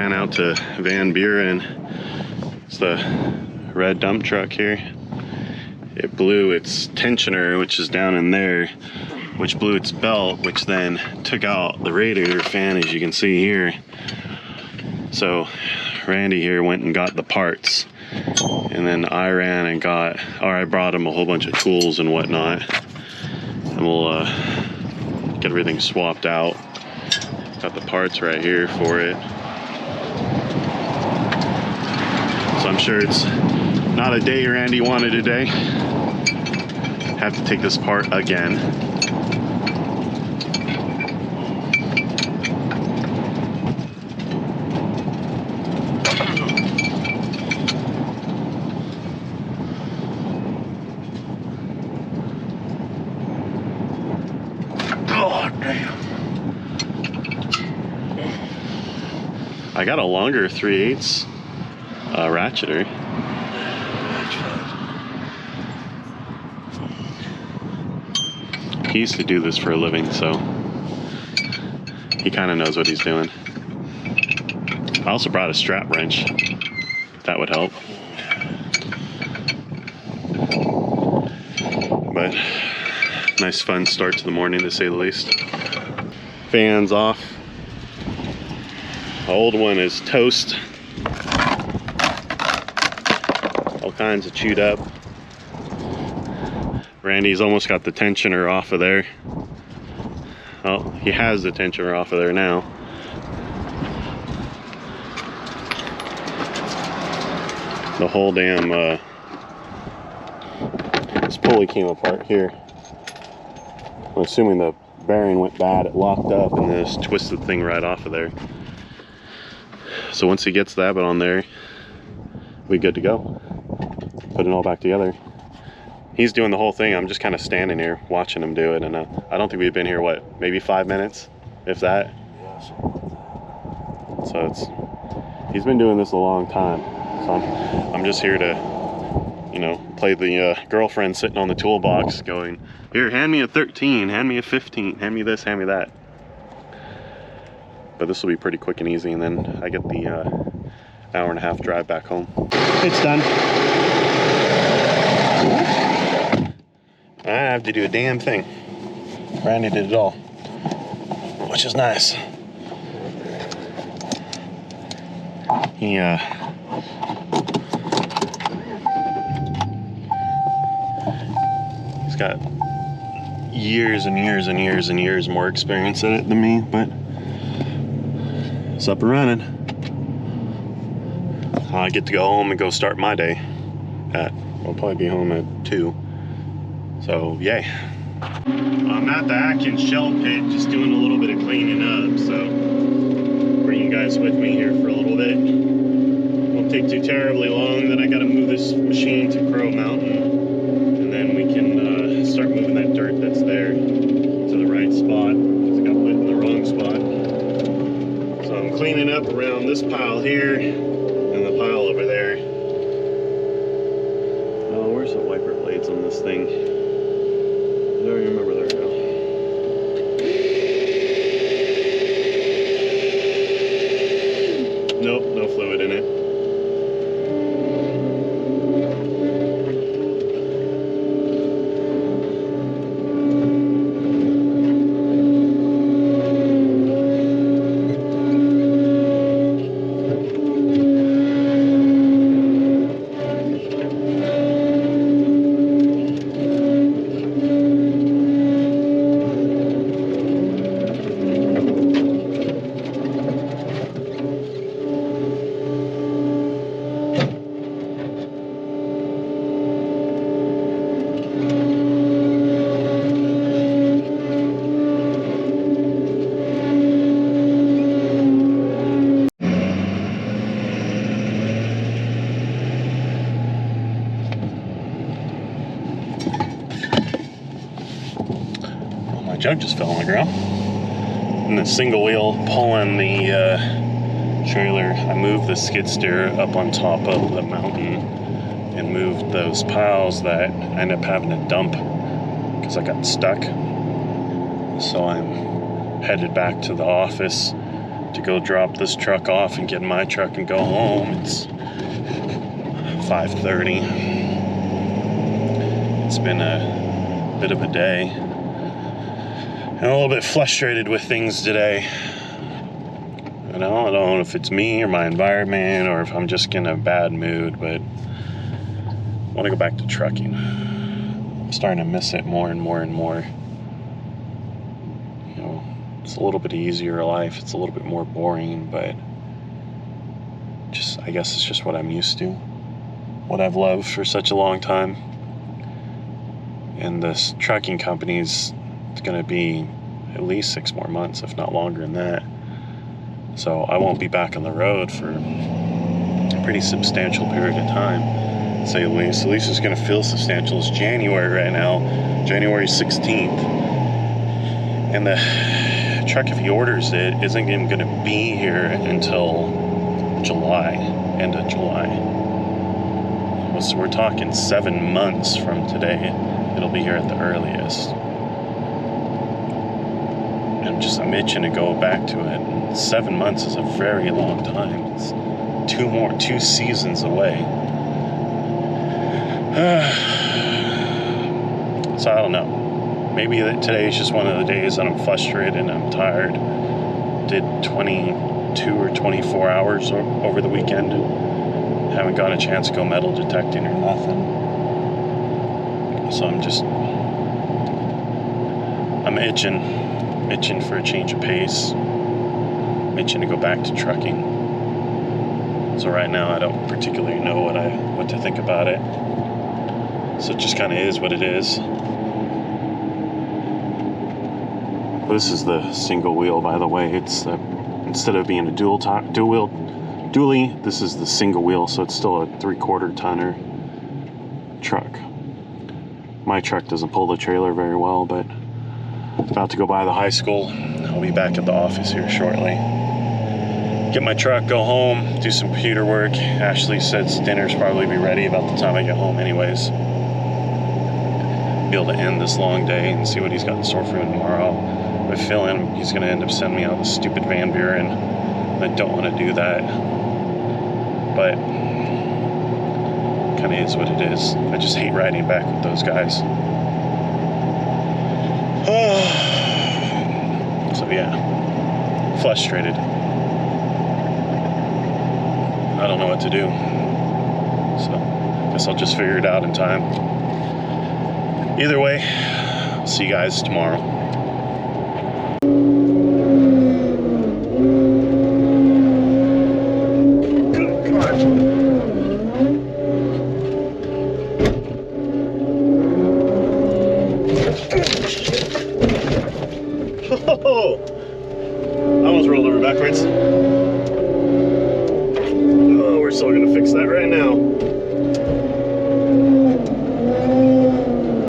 ran out to Van Buren. It's the red dump truck here. It blew its tensioner, which is down in there, which blew its belt, which then took out the radiator fan, as you can see here. So Randy here went and got the parts, and then I ran and I brought him a whole bunch of tools and whatnot, and we'll get everything swapped out. Got the parts right here for it. So I'm sure it's not a day Randy wanted today. Have to take this apart again. Oh, damn. I got a longer 3/8 ratcheter. He used to do this for a living, so he kind of knows what he's doing. I also brought a strap wrench. That would help. But nice fun start to the morning, to say the least. Fans off. The old one is toast. All kinds of chewed up. Randy's almost got the tensioner off of there. Oh, he has the tensioner off of there now. The whole damn this pulley came apart here. I'm assuming the bearing went bad, it locked up, and then just twisted the thing right off of there. So once he gets that bit on there, we're good to go. Put it all back together. He's doing the whole thing. I'm just kind of standing here watching him do it, and I don't think we've been here, what, maybe 5 minutes, if that. So he's been doing this a long time. So I'm just here to, you know, play the girlfriend sitting on the toolbox going, here, hand me a 13, hand me a 15, hand me this, hand me that. But this will be pretty quick and easy, and then I get the hour and a half drive back home. It's done. I don't have to do a damn thing. Randy did it all, which is nice. He's got years and years and years and years more experience at it than me, but it's up and running. I get to go home and go start my day I'll probably be home at 2. So, yay. I'm at the Atkins shell pit, just doing a little bit of cleaning up, so bring you guys with me here for a little bit. Won't take too terribly long, then I gotta move this machine to Crow Mountain, and then we can start moving that dirt that's there to the right spot, because I got put in the wrong spot. So I'm cleaning up around this pile here, and the pile over there. Oh, where's the wiper blades on this thing? I don't even remember. There we go. Nope, no fluid in it. Jug just fell on the ground. And the single wheel pulling the trailer, I moved the skid steer up on top of the mountain and moved those piles that I ended up having to dump because I got stuck. So I'm headed back to the office to go drop this truck off and get in my truck and go home. It's 5:30. It's been a bit of a day. And a little bit frustrated with things today. I don't know if it's me or my environment or if I'm just in a bad mood, but I want to go back to trucking. I'm starting to miss it more and more and more. You know, it's a little bit easier life. It's a little bit more boring, but I guess it's just what I'm used to. What I've loved for such a long time. And this trucking company's going to be at least 6 more months, if not longer than that. So I won't be back on the road for a pretty substantial period of time, to say the least. At least it's going to feel substantial. It's January right now, January 16th. And the truck, if he orders it, isn't even going to be here until July, end of July. So we're talking 7 months from today. It'll be here at the earliest. I'm itching to go back to it. 7 months is a very long time. It's 2 seasons away. So I don't know. Maybe today is just one of the days that I'm frustrated and I'm tired. Did 22 or 24 hours over the weekend. Haven't got a chance to go metal detecting or nothing. So I'm itching for a change of pace. I'm itching to go back to trucking. So right now I don't particularly know what to think about it. So it just kind of is what it is. This is the single wheel, by the way. It's instead of being a dually, this is the single wheel, so it's still a 3/4 tonner truck. My truck doesn't pull the trailer very well, but about to go by the high school. I'll be back at the office here shortly. Get my truck, go home, do some computer work. Ashley says dinner's probably be ready about the time I get home anyways. Be able to end this long day and see what he's got in store for me tomorrow. I have a feeling he's gonna end up sending me out the stupid Van Buren. I don't want to do that. But kind of is what it is. I just hate riding back with those guys. So yeah, frustrated. I don't know what to do. So I guess I'll just figure it out in time. Either way, I'll see you guys tomorrow. Oh, I almost rolled over backwards. Oh, we're still gonna fix that right now.